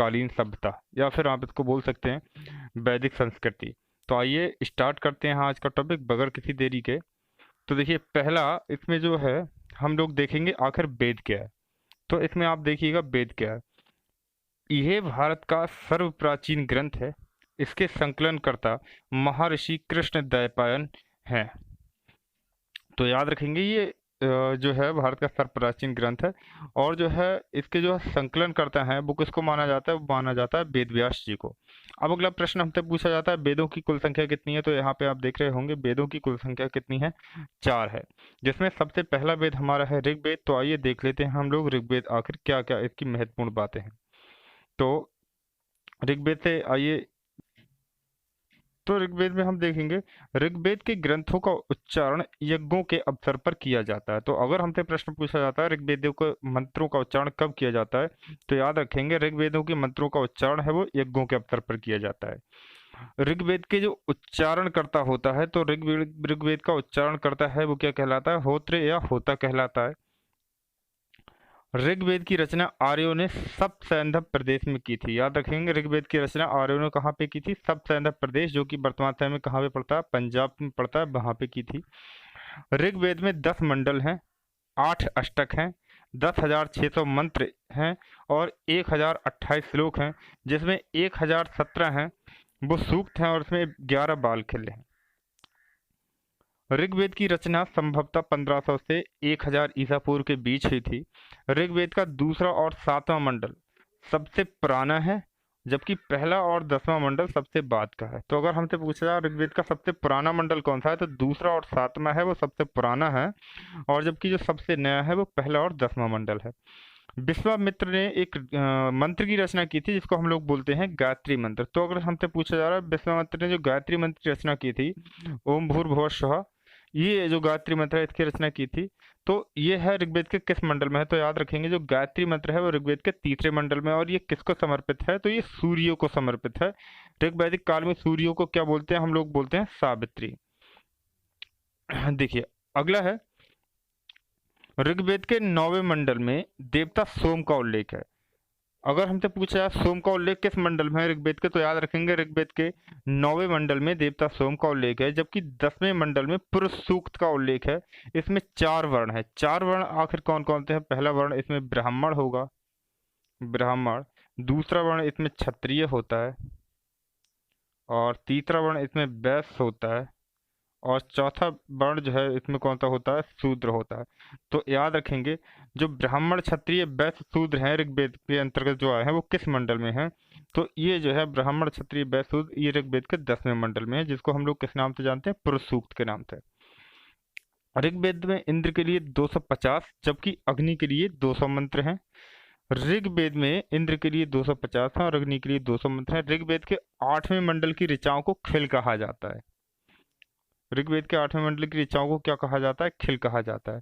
कालीन सभ्यता, या फिर आप इसको बोल सकते हैं वैदिक संस्कृति। तो आइए स्टार्ट करते हैं आज का टॉपिक बगैर किसी देरी के। तो देखिए, पहला इसमें जो है हम लोग देखेंगे आखिर वेद क्या है। तो इसमें आप देखिएगा वेद क्या है। यह भारत का सर्व प्राचीन ग्रंथ है। इसके संकलनकर्ता महर्षि कृष्ण द्वैपायन हैं। तो याद रखेंगे ये जो है भारत का सर्वप्राचीन ग्रंथ है। और जो है इसके जो संकलन करता है वो किसको माना जाता है? वो माना जाता है वेद व्यास जी को। अब अगला प्रश्न हमसे पूछा जाता है वेदों की कुल संख्या कितनी है। तो यहाँ पे आप देख रहे होंगे वेदों की कुल संख्या कितनी है? 4 है, जिसमें सबसे पहला वेद हमारा है ऋग्वेद। तो आइए देख लेते हैं हम लोग ऋग्वेद आखिर क्या क्या इसकी महत्वपूर्ण बातें हैं। तो ऋग्वेद से आइए, तो ऋग्वेद में हम देखेंगे ऋग्वेद के ग्रंथों का उच्चारण यज्ञों के अवसर पर किया जाता है। तो अगर हमसे प्रश्न पूछा जाता है ऋग्वेदों के मंत्रों का उच्चारण कब किया जाता है, तो याद रखेंगे ऋग्वेदों के मंत्रों का उच्चारण है वो यज्ञों के अवसर पर किया जाता है। ऋग्वेद के जो उच्चारण करता होता है, तो ऋग्वेद का उच्चारण करता है वो क्या कहलाता है? होत्र या होता कहलाता है। ऋग्वेद की रचना आर्यों ने सप्त सैंधव प्रदेश में की थी। याद रखेंगे ऋग्वेद की रचना आर्यों ने कहाँ पे की थी? सप्त सैंधव प्रदेश, जो कि वर्तमान समय में कहाँ पे पड़ता है? पंजाब में पड़ता है, वहां पे की थी। ऋग्वेद में 10 मंडल हैं, 8 अष्टक हैं, 10,600 मंत्र हैं और 1,028 श्लोक हैं, जिसमें 1,017 हैं वो सूक्त हैं और उसमें 11 बाल खिले हैं। ऋग्वेद की रचना संभवतः 1500 से 1000 ईसा पूर्व के बीच हुई थी। ऋग्वेद का दूसरा और 7वां मंडल सबसे पुराना है, जबकि पहला और 10वां मंडल सबसे बाद का है। तो अगर हमसे पूछा जाए ऋग्वेद का सबसे पुराना मंडल कौन सा है, तो दूसरा और 7वां है वो सबसे पुराना है, और जबकि जो सबसे नया है वो पहला और 10वां मंडल है। विश्वामित्र ने एक मंत्र की रचना की थी जिसको हम लोग बोलते हैं गायत्री मंत्र। तो अगर हमसे पूछा जा रहा है विश्वामित्र ने जो गायत्री मंत्र की रचना की थी, ओम भूर्भुवः स्वः, ये जो गायत्री मंत्र है इसकी रचना की थी, तो ये है ऋग्वेद के किस मंडल में है? तो याद रखेंगे जो गायत्री मंत्र है वो ऋग्वेद के तीसरे मंडल में है। और ये किसको समर्पित है? तो ये सूर्य को समर्पित है। ऋग्वैदिक काल में सूर्य को क्या बोलते हैं? हम लोग बोलते हैं सावित्री। देखिए, अगला है ऋग्वेद के 9वें मंडल में देवता सोम का उल्लेख है। अगर हमसे पूछा जाए सोम का उल्लेख किस मंडल में है ऋग्वेद के, तो याद रखेंगे ऋग्वेद के 9वें मंडल में देवता सोम का उल्लेख है, जबकि 10वें मंडल में पुरुष सूक्त का उल्लेख है। इसमें 4 वर्ण है। 4 वर्ण आखिर कौन कौन से हैं? पहला वर्ण इसमें ब्राह्मण होगा, ब्राह्मण। दूसरा वर्ण इसमें क्षत्रिय होता है, और तीसरा वर्ण इसमें वैश्य होता है, और चौथा वर्ण जो है इसमें कौन सा होता है? शूद्र होता है। तो याद रखेंगे जो ब्राह्मण क्षत्रिय वैश्य शूद्र हैं ऋग्वेद के अंतर्गत जो आए हैं वो किस मंडल में हैं? तो ये जो है ब्राह्मण क्षत्रिय वैश्य शूद्र, ये ऋग्वेद के 10वें मंडल में है, जिसको हम लोग किस नाम से जानते हैं? पुरुष सूक्त के नाम से। ऋग्वेद में इंद्र के लिए 250, जबकि अग्नि के लिए 200 मंत्र हैं। ऋग्वेद में इंद्र के लिए 250 हैं और अग्नि के लिए 200 मंत्र हैं। ऋग्वेद के 8वें मंडल की ऋचाओं को खिल कहा जाता है। ऋग्वेद के 8वें मंडल की ऋचाओं को क्या कहा जाता है? खिल कहा जाता है।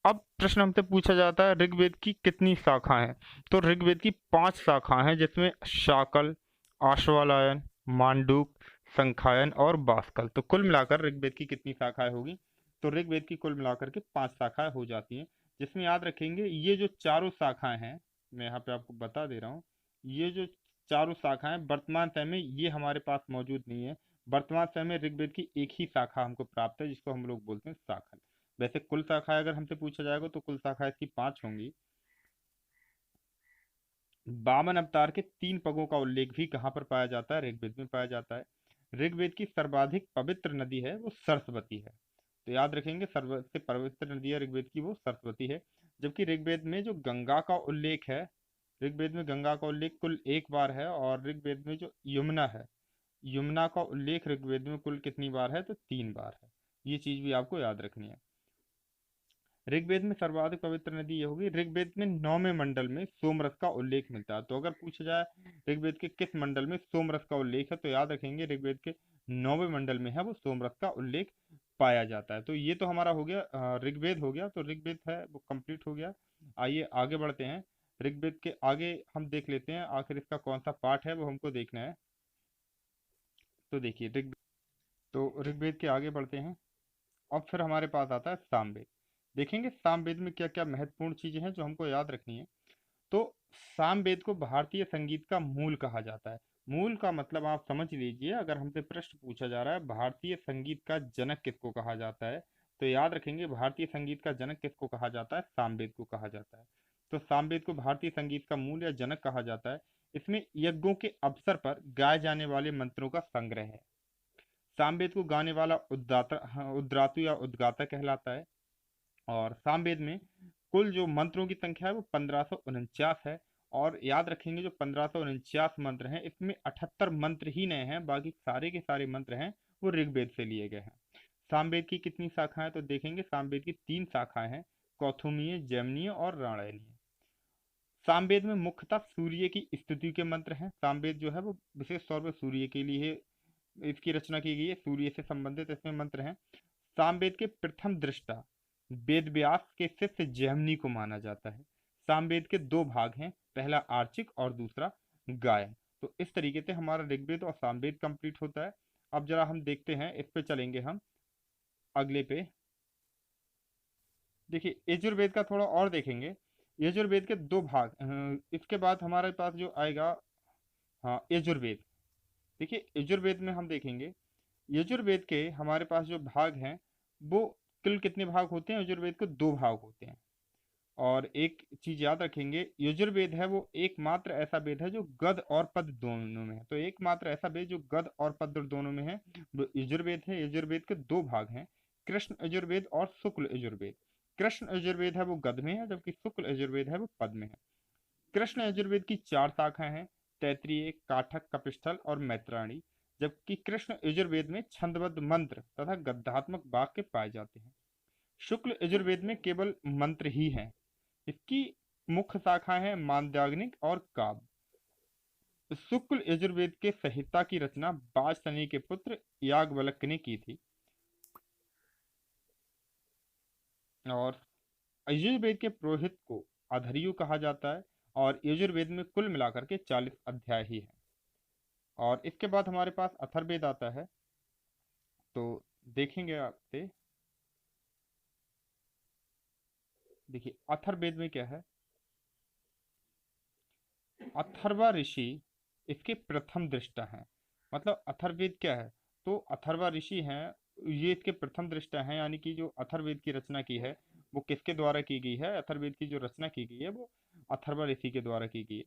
अब प्रश्न हमसे पूछा जाता है ऋग्वेद की कितनी शाखाएं हैं। तो ऋग्वेद की 5 शाखाएं हैं, जिसमें शाकल, आश्वालायन, मांडूक, संखायन और बाष्कल। तो कुल मिलाकर ऋग्वेद की कितनी शाखाएं होगी? तो ऋग्वेद की कुल मिलाकर के 5 शाखाएं हो जाती हैं, जिसमें याद रखेंगे ये जो चारों शाखाएं हैं, मैं यहाँ पे आपको बता दे रहा हूँ, ये जो चारों शाखाएं वर्तमान समय में ये हमारे पास मौजूद नहीं है। वर्तमान समय में ऋग्वेद की एक ही शाखा हमको प्राप्त है, जिसको हम लोग बोलते हैं शाखा। वैसे कुल शाखाएं अगर हमसे पूछा जाएगा तो कुल शाखाएं इसकी 5 होंगी। 52 अवतार के 3 पगों का उल्लेख भी कहाँ पर पाया जाता है? ऋग्वेद में पाया जाता है। ऋग्वेद की सर्वाधिक पवित्र नदी है वो सरस्वती है। तो याद रखेंगे सर्वसे पवित्र नदी है ऋग्वेद की वो सरस्वती है। जबकि ऋग्वेद में जो गंगा का उल्लेख है, ऋग्वेद में गंगा का उल्लेख कुल 1 बार है, और ऋग्वेद में जो यमुना है, यमुना का उल्लेख ऋग्वेद में कुल कितनी बार है? तो 3 बार है। ये चीज भी आपको याद रखनी है। ऋग्वेद में सर्वाधिक पवित्र नदी ये होगी। ऋग्वेद में 9वें मंडल में सोमरस का उल्लेख मिलता है। तो अगर पूछा जाए ऋग्वेद के किस मंडल में सोमरस का उल्लेख है, तो याद रखेंगे ऋग्वेद के 9वें मंडल में है वो सोमरस का उल्लेख पाया जाता है। तो ये तो हमारा हो गया ऋग्वेद हो गया, तो ऋग्वेद है वो कंप्लीट हो गया। आइए आगे बढ़ते हैं। ऋग्वेद के आगे हम देख लेते हैं आखिर इसका कौन सा पार्ट है वो हमको देखना है। तो देखिए तो ऋग्वेद के आगे बढ़ते हैं। अब फिर हमारे पास आता है सामवेद। देखेंगे सामवेद में क्या क्या महत्वपूर्ण चीजें हैं जो हमको याद रखनी है। तो सामवेद को भारतीय संगीत का मूल कहा जाता है। मूल का मतलब आप समझ लीजिए, अगर हमसे प्रश्न पूछा जा रहा है भारतीय संगीत का जनक किसको कहा जाता है, तो याद रखेंगे भारतीय संगीत का जनक किसको कहा जाता है, सामवेद को कहा जाता है। तो सामवेद को भारतीय संगीत का मूल या जनक कहा जाता है। इसमें यज्ञों के अवसर पर गाए जाने वाले मंत्रों का संग्रह है। सामवेद को गाने वाला उद्दाता, उद्रातु या उद्गाता कहलाता है। और सामवेद में कुल जो मंत्रों की संख्या है वो 1549 है। और याद रखेंगे जो 1549 मंत्र हैं, इसमें 78 मंत्र ही नए हैं, बाकी सारे के सारे मंत्र हैं वो ऋग्वेद से लिए गए हैं। सामवेद की कितनी शाखाएं, तो देखेंगे सामवेद की 3 शाखाएं हैं, कौथुमीय, जैमिनीय और रामायणीय। सामवेद में मुख्यतः सूर्य की स्तुति के मंत्र हैं। सामवेद जो है वो विशेष तौर पर सूर्य के लिए इसकी रचना की गई है, सूर्य से संबंधित इसमें मंत्र हैं। सामवेद के प्रथम दृष्टा वेद व्यास के शिष्य जैमिनी को माना जाता है। सामवेद के 2 भाग हैं, पहला आर्चिक और दूसरा गायन। तो इस तरीके से हमारा ऋग्वेद और सामवेद कंप्लीट होता है। अब जरा हम देखते हैं, इस पे चलेंगे हम अगले पे। देखिए यजुर्वेद का थोड़ा और देखेंगे। यजुर्वेद के 2 भाग, इसके बाद हमारे पास जो आएगा, हाँ यजुर्वेद। देखिए यजुर्वेद में हम देखेंगे, यजुर्वेद के हमारे पास जो भाग हैं वो कुल कितने भाग होते हैं, यजुर्वेद के 2 भाग होते हैं। और एक चीज याद रखेंगे, यजुर्वेद है वो एकमात्र ऐसा वेद है जो गद और पद दोनों में है। तो एकमात्र ऐसा वेद जो गद और पद दोनों में है वो यजुर्वेद है। यजुर्वेद के 2 भाग हैं, कृष्ण यजुर्वेद और शुक्ल यजुर्वेद। कृष्ण यजुर्वेद है वो गद में है, जबकि शुक्ल यजुर्वेद है वो पद में है। कृष्ण यजुर्वेद की 4 शाखाएं हैं, तैत्तिरीय, काठक, कपिस्थल और मैत्रायणी। जबकि कृष्ण यजुर्वेद में छंदबद्ध मंत्र तथा गद्यात्मक वाक्य पाए जाते हैं। शुक्ल यजुर्वेद में केवल मंत्र ही हैं। इसकी मुख्य शाखा है मांद्याग्निक और काव्य। शुक्ल यजुर्वेद के संहिता की रचना बाजसनी के पुत्र याज्ञवल्क्य ने की थी। और यजुर्वेद के पुरोहित को अधर्यु कहा जाता है। और यजुर्वेद में कुल मिलाकर के 40 अध्याय ही है। और इसके बाद हमारे पास अथर्ववेद आता है, तो देखेंगे आपसे। देखिए अथर्ववेद में क्या है, अथर्वा ऋषि इसके प्रथम दृष्टा हैं। मतलब अथर्ववेद क्या है, तो अथर्वा ऋषि हैं, ये इसके प्रथम दृष्टा हैं। यानी कि जो अथर्ववेद की रचना की है वो किसके द्वारा की गई है, अथर्ववेद की जो रचना की गई है वो अथर्वा ऋषि के द्वारा की गई है।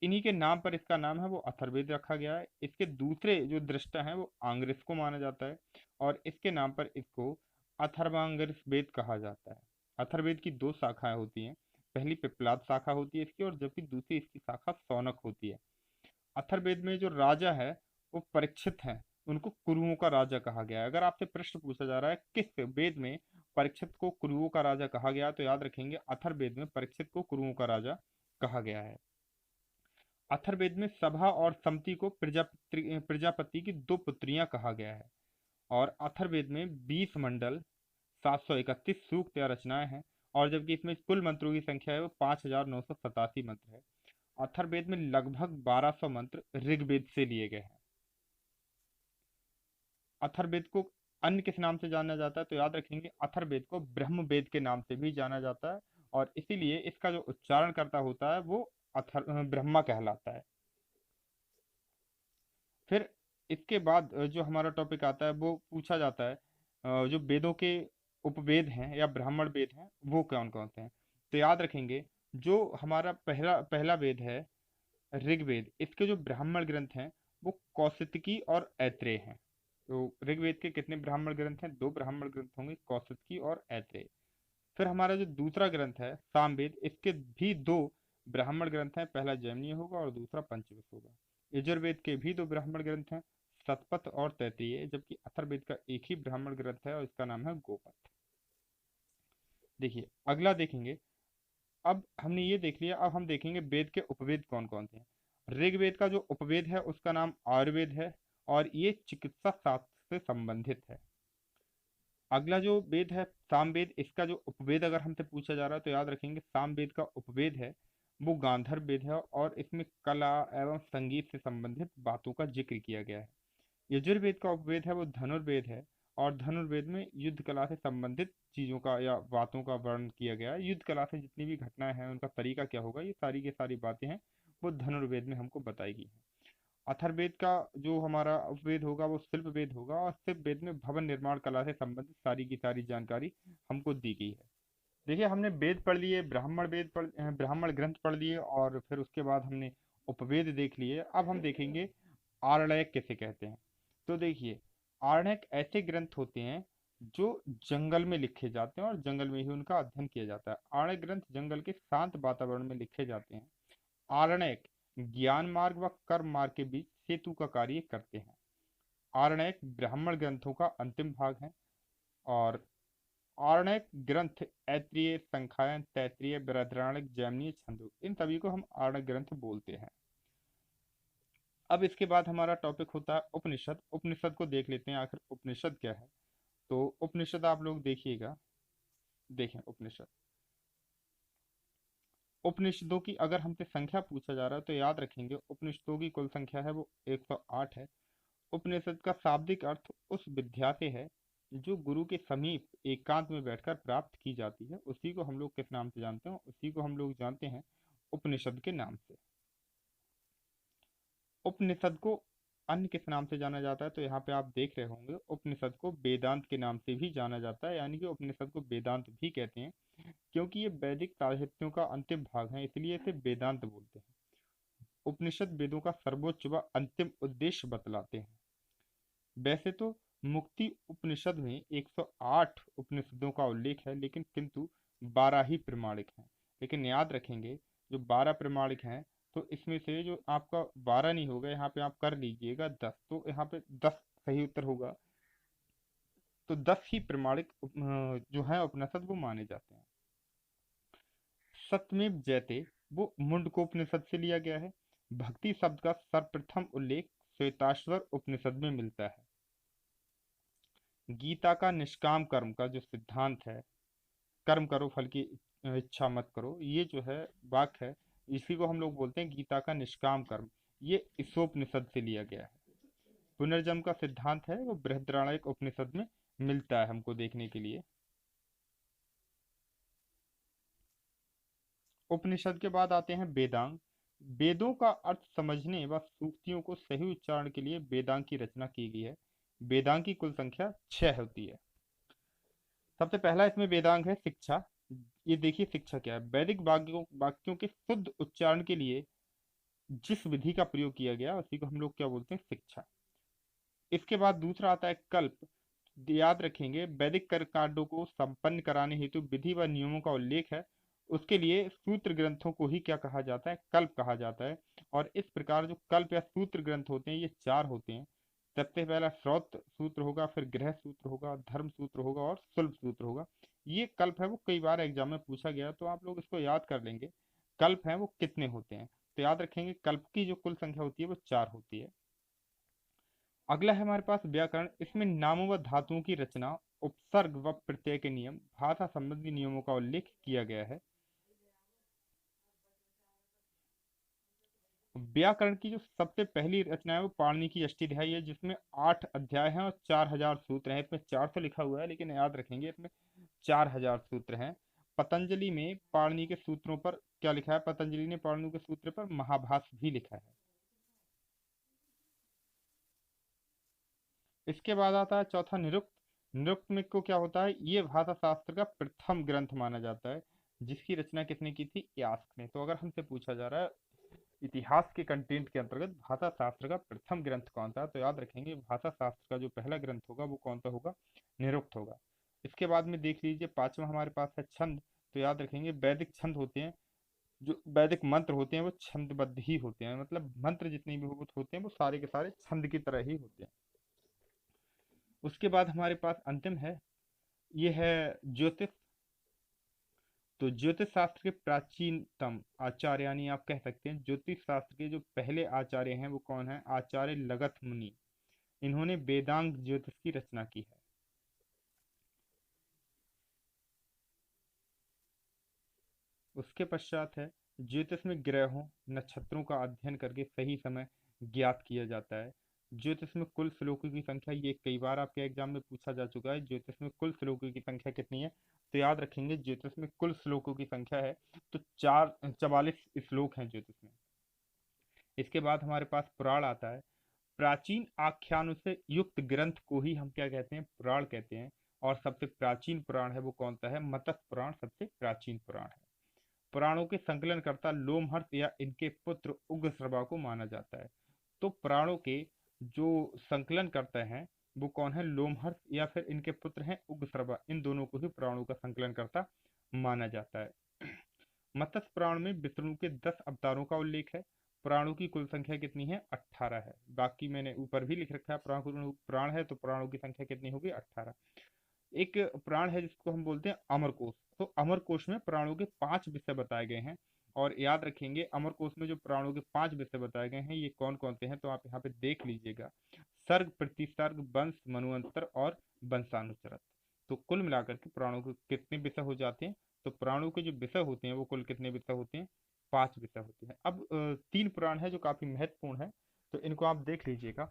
इन्हीं के नाम पर इसका नाम है वो अथर्ववेद रखा गया है। इसके दूसरे जो दृष्टा हैं वो आंग्रिस को माना जाता है, और इसके नाम पर इसको अथर्वांगिरस वेद कहा जाता है। अथर्ववेद की 2 शाखाएं होती हैं, पहली पिप्लाद शाखा होती है इसकी, और जबकि दूसरी इसकी शाखा शौनक होती है। अथर्ववेद में जो राजा है वो परीक्षित हैं, उनको कुरुओं का राजा कहा गया है। अगर आपसे प्रश्न पूछा जा रहा है किस वेद में परीक्षित को कुरुओं का राजा कहा गया, तो याद रखेंगे अथर्ववेद में परीक्षित को कुरुओं का राजा कहा गया है। अथर्ववेद में सभा और समति को प्रजापति की 2 पुत्रियां कहा गया है। और अथर्ववेद में 20 मंडल, 731 सूक्त या रचनाएं हैं। और जबकि इसमें कुल मंत्रों की संख्या है वो 5987 मंत्र है। अथर्ववेद में लगभग 1200 मंत्र ऋग्वेद से लिए गए हैं। अथर्ववेद को अन्य किस नाम से जाना जाता है, तो याद रखेंगे अथर्ववेद को ब्रह्मवेद के नाम से भी जाना जाता है। और इसीलिए इसका जो उच्चारण करता होता है वो ब्रह्मा कहलाता है। फिर इसके बाद जो हमारा टॉपिक आता है वो पूछा जाता है, जो वेदों के उपवेद हैं या ब्राह्मण वेद हैं वो कौन कौन से हैं। तो याद रखेंगे जो हमारा पहला पहला वेद है ऋग्वेद, इसके जो ब्राह्मण ग्रंथ हैं वो कौशिकी और ऐत्रेय हैं। तो ऋग्वेद के कितने ब्राह्मण ग्रंथ हैं, 2 ब्राह्मण ग्रंथ होंगे, कौशिकी और ऐत्रेय। फिर हमारा जो दूसरा ग्रंथ है सामवेद, इसके भी 2 ब्राह्मण ग्रंथ हैं, पहला जैमिनीय होगा और दूसरा पंचदश होगा। यजुर्वेद के भी 2 ब्राह्मण ग्रंथ हैं, सतपथ और तैत्तिरीय, जबकि अथर्ववेद का एक ही ब्राह्मण ग्रंथ है और इसका नाम है गोपथ। देखिए अगला देखेंगे, अब हमने ये देख लिया, अब हम देखेंगे वेद के उपवेद कौन कौन से हैं। ऋग्वेद का जो उपवेद है उसका नाम आयुर्वेद है, और ये चिकित्सा शास्त्र से संबंधित है। अगला जो वेद है सामवेद, इसका जो उपवेद अगर हमसे पूछा जा रहा है तो याद रखेंगे सामवेद का उपवेद है वो गांधर्व वेद है, और इसमें कला एवं संगीत से संबंधित बातों का जिक्र किया गया है। यजुर्वेद का उपवेद है वो धनुर्वेद है, और धनुर्वेद में युद्ध कला से संबंधित चीजों का या बातों का वर्णन किया गया है। युद्ध कला से जितनी भी घटनाएं हैं उनका तरीका क्या होगा, ये सारी की सारी बातें हैं वो धनुर्वेद में हमको बताई गई हैं। अथर्ववेद का जो हमारा वेद होगा वो शिल्प वेद होगा, और शिल्प वेद में भवन निर्माण कला से संबंधित सारी की सारी जानकारी हमको दी गई है। देखिए, हमने वेद पढ़ लिए, ब्राह्मण ग्रंथ पढ़ लिए, और फिर उसके बाद हमने उपवेद देख लिए। अब हम देखेंगे आरण्यक किसे कहते हैं। तो देखिए, आरण्यक ऐसे ग्रंथ होते हैं जो जंगल में लिखे जाते हैं और जंगल में ही उनका अध्ययन किया जाता है। आरण्यक ग्रंथ जंगल के शांत वातावरण में लिखे जाते हैं। आरण्यक ज्ञान मार्ग व कर्म मार्ग के बीच सेतु का कार्य करते हैं। आरण्यक ब्राह्मण ग्रंथों का अंतिम भाग है। और आरण्यक ग्रंथ ऐत्रेय, संखायन, तैत्तिरीय, बृहदारण्यक, जैमिनी, छंदोग, इन सभी को हम आरण्यक ग्रंथ बोलते हैं। अब इसके बाद हमारा टॉपिक होता है उपनिषद। उपनिषद को देख लेते हैं आखिर उपनिषद क्या है। तो उपनिषद आप लोग देखिएगा, देखें उपनिषद। उपनिषदों की अगर हमसे संख्या पूछा जा रहा है तो याद रखेंगे उपनिषदों की कुल संख्या है वो 108 है। उपनिषद का शाब्दिक अर्थ उस विद्या से है जो गुरु के समीप एकांत में बैठकर प्राप्त की जाती है। उसी को हम लोग किस नाम से जानते हैं, उसी को हम लोग जानते हैं उपनिषद के नाम से। उपनिषद को अन्य किस नाम से जाना जाता है, तो यहाँ पे आप देख रहे होंगे उपनिषद को वेदांत के नाम से भी जाना जाता है, यानी कि उपनिषद को वेदांत भी कहते हैं। क्योंकि ये वैदिक साहित्यों का अंतिम भाग है, इसलिए इसे वेदांत बोलते हैं। उपनिषद वेदों का सर्वोच्च व अंतिम उद्देश्य बतलाते हैं। वैसे तो मुक्ति उपनिषद में 108 उपनिषदों का उल्लेख है, लेकिन किंतु 12 ही प्रमाणिक हैं। लेकिन याद रखेंगे जो 12 प्रमाणिक हैं, तो इसमें से जो आपका 12 नहीं होगा, यहाँ पे आप कर लीजिएगा 10, तो यहाँ पे 10 सही उत्तर होगा। तो 10 ही प्रमाणिक जो है उपनिषद वो माने जाते हैं। सत्यमेव जयते वो मुंडकोपनिषद से लिया गया है। भक्ति शब्द का सर्वप्रथम उल्लेख श्वेताश्वर उपनिषद में मिलता है। गीता का निष्काम कर्म का जो सिद्धांत है, कर्म करो फल की इच्छा मत करो, ये जो है वाक्य है, इसी को हम लोग बोलते हैं गीता का निष्काम कर्म। ये ईशोपनिषद से लिया गया है। पुनर्जन्म का सिद्धांत है वो बृहदारण्यक उपनिषद में मिलता है हमको देखने के लिए। उपनिषद के बाद आते हैं वेदांग। वेदों का अर्थ समझने व सूक्तियों को सही उच्चारण के लिए वेदांग की रचना की गई है। वेदांग की कुल संख्या 6 होती है। सबसे पहला इसमें वेदांग है शिक्षा। ये देखिए शिक्षा क्या है, वैदिक वाक्यों वाक्यों के शुद्ध उच्चारण के लिए जिस विधि का प्रयोग किया गया उसी को हम लोग क्या बोलते हैं, शिक्षा। इसके बाद दूसरा आता है कल्प। याद रखेंगे वैदिक कर्म कांडों को संपन्न कराने हेतु विधि व नियमों का उल्लेख है। उसके लिए सूत्र ग्रंथों को ही क्या कहा जाता है, कल्प कहा जाता है। और इस प्रकार जो कल्प या सूत्र ग्रंथ होते हैं ये 4 होते हैं। सबसे पहला श्रौत सूत्र होगा, फिर गृह सूत्र होगा, धर्म सूत्र होगा और शुल्ब सूत्र होगा। ये कल्प है वो कई बार एग्जाम में पूछा गया, तो आप लोग इसको याद कर लेंगे। कल्प है वो कितने होते हैं, तो याद रखेंगे कल्प की जो कुल संख्या होती है वो 4 होती है। अगला है हमारे पास व्याकरण। इसमें नामों व धातुओं की रचना, उपसर्ग व प्रत्यय के नियम, भाषा संबंधी नियमों का उल्लेख किया गया है। व्याकरण की जो सबसे पहली रचना है वो पाणिनि की अष्टाध्यायी है, जिसमें 8 अध्याय हैं और 4000 सूत्र हैं। इसमें 400 लिखा हुआ है, लेकिन याद रखेंगे इसमें 4000 सूत्र हैं। पतंजलि में पाणिनि के सूत्रों पर क्या लिखा है, पतंजलि ने पाणिनि के सूत्र पर महाभाष्य भी लिखा है। इसके बाद आता है चौथा निरुक्त। निरुक्त में को क्या होता है, ये भाषा शास्त्र का प्रथम ग्रंथ माना जाता है, जिसकी रचना किसने की थी, यास्क ने। तो अगर हमसे पूछा जा रहा है इतिहास के कंटेंट के अंतर्गत भाषा शास्त्र का प्रथम ग्रंथ कौन सा है, तो याद रखेंगे भाषा शास्त्र का जो पहला ग्रंथ होगा वो कौन सा होगा, निरुक्त होगा। इसके बाद में देख लीजिए पांचवा हमारे पास है छंद। तो याद रखेंगे वैदिक छंद होते हैं, जो वैदिक मंत्र होते हैं वो छंदबद्ध ही होते हैं, मतलब मंत्र जितने भी होते हैं वो सारे के सारे छंद की तरह ही होते हैं। उसके बाद हमारे पास अंतिम है, ये है ज्योतिष। तो ज्योतिष शास्त्र के प्राचीनतम आचार्य, यानी आप कह सकते हैं ज्योतिष शास्त्र के जो पहले आचार्य हैं वो कौन है, आचार्य लगथ मुनि। इन्होंने वेदांग ज्योतिष की रचना की है। उसके पश्चात है ज्योतिष में ग्रहों नक्षत्रों का अध्ययन करके सही समय ज्ञात किया जाता है। ज्योतिष में कुल श्लोकों की संख्या, ये कई बार आपके एग्जाम में पूछा जा चुका है, ज्योतिष में कुल श्लोकों की संख्या कितनी है? तो याद रखेंगे ज्योतिष में कुल श्लोकों की संख्या है तो 44 श्लोक हैं ज्योतिष में। इसके बाद हमारे पास पुराण आता है। प्राचीन आख्यानों से युक्त ग्रंथ को ही हम क्या कहते हैं? पुराण कहते हैं। और सबसे प्राचीन पुराण है वो कौन सा है? मत्स्य पुराण सबसे प्राचीन पुराण है। पुराणों के संकलनकर्ता लोमहर्ष या इनके पुत्र उग्रश्रवा को माना जाता है। तो पुराणों के जो संकलन करते हैं वो कौन है? लोमहर्ष या फिर इनके पुत्र हैं उग्रश्रवा, इन दोनों को ही पुराणों का संकलनकर्ता माना जाता है। मत्स्य पुराण में विष्णु के 10 अवतारों का उल्लेख है। पुराणों की कुल संख्या कितनी है? 18 है। बाकी मैंने ऊपर भी लिख रखा है, पुराण है तो पुराणों की संख्या कितनी होगी? 18। एक पुराण है जिसको हम बोलते हैं अमरकोश। तो अमरकोश में पुराणों के 5 विषय बताए गए हैं। और याद रखेंगे अमरकोश में जो पुराणों के 5 विषय बताए गए हैं ये कौन कौन से हैं, तो आप यहाँ पे देख लीजिएगा। सर्ग, प्रतिसर्ग, वंश, मनुअंतर और वंशानुचरत। तो कुल मिलाकर के पुराणों के कितने विषय हो जाते हैं? तो पुराणों के जो विषय होते हैं वो कुल कितने विषय होते हैं? 5 विषय होते हैं। अब 3 पुराण है जो काफी महत्वपूर्ण है, तो इनको आप देख लीजिएगा।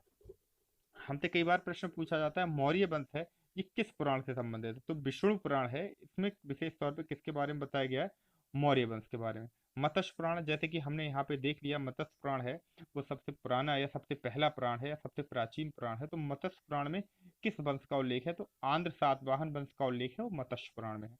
हमसे कई बार प्रश्न पूछा जाता है मौर्य वंश है, ये किस पुराण से संबंधित है? तो विष्णु पुराण है, इसमें विशेष तौर पे किसके बारे में बताया गया है? मौर्य वंश के बारे में। मत्स्य पुराण, जैसे कि हमने यहाँ पे देख लिया, मत्स्य पुराण है वो सबसे पुराना या सबसे पहला पुराण है या सबसे प्राचीन पुराण है। तो मत्स्य पुराण में किस वंश का उल्लेख है? तो आंध्र सातवाहन वंश का उल्लेख है, वो मत्स्य पुराण में है।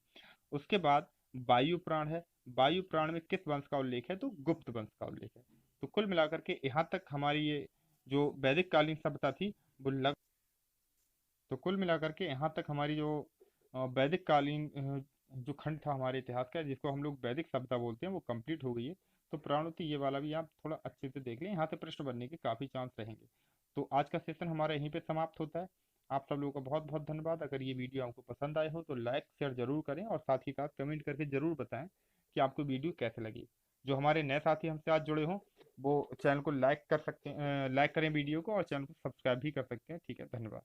उसके बाद वायु पुराण है। वायु पुराण में किस वंश का उल्लेख है? तो गुप्त वंश का उल्लेख है। तो कुल मिलाकर के यहाँ तक हमारी ये जो वैदिक कालीन सभ्यता थी वो लग तो कुल मिलाकर के यहाँ तक हमारी जो वैदिक कालीन जो खंड था हमारे इतिहास का, जिसको हम लोग वैदिक सभ्यता बोलते हैं, वो कंप्लीट हो गई है। तो प्राणोति ये वाला भी आप थोड़ा अच्छे से देख लें, यहाँ से प्रश्न बनने के काफ़ी चांस रहेंगे। तो आज का सेशन हमारा यहीं पे समाप्त होता है। आप सब लोगों का बहुत बहुत धन्यवाद। अगर ये वीडियो आपको पसंद आए हो तो लाइक शेयर जरूर करें और साथ ही साथ कमेंट करके जरूर बताएं कि आपको वीडियो कैसे लगी। जो हमारे नए साथी हमसे आज जुड़े हों वो चैनल को लाइक कर सकते हैं, लाइक करें वीडियो को, और चैनल को सब्सक्राइब भी कर सकते हैं। ठीक है, धन्यवाद।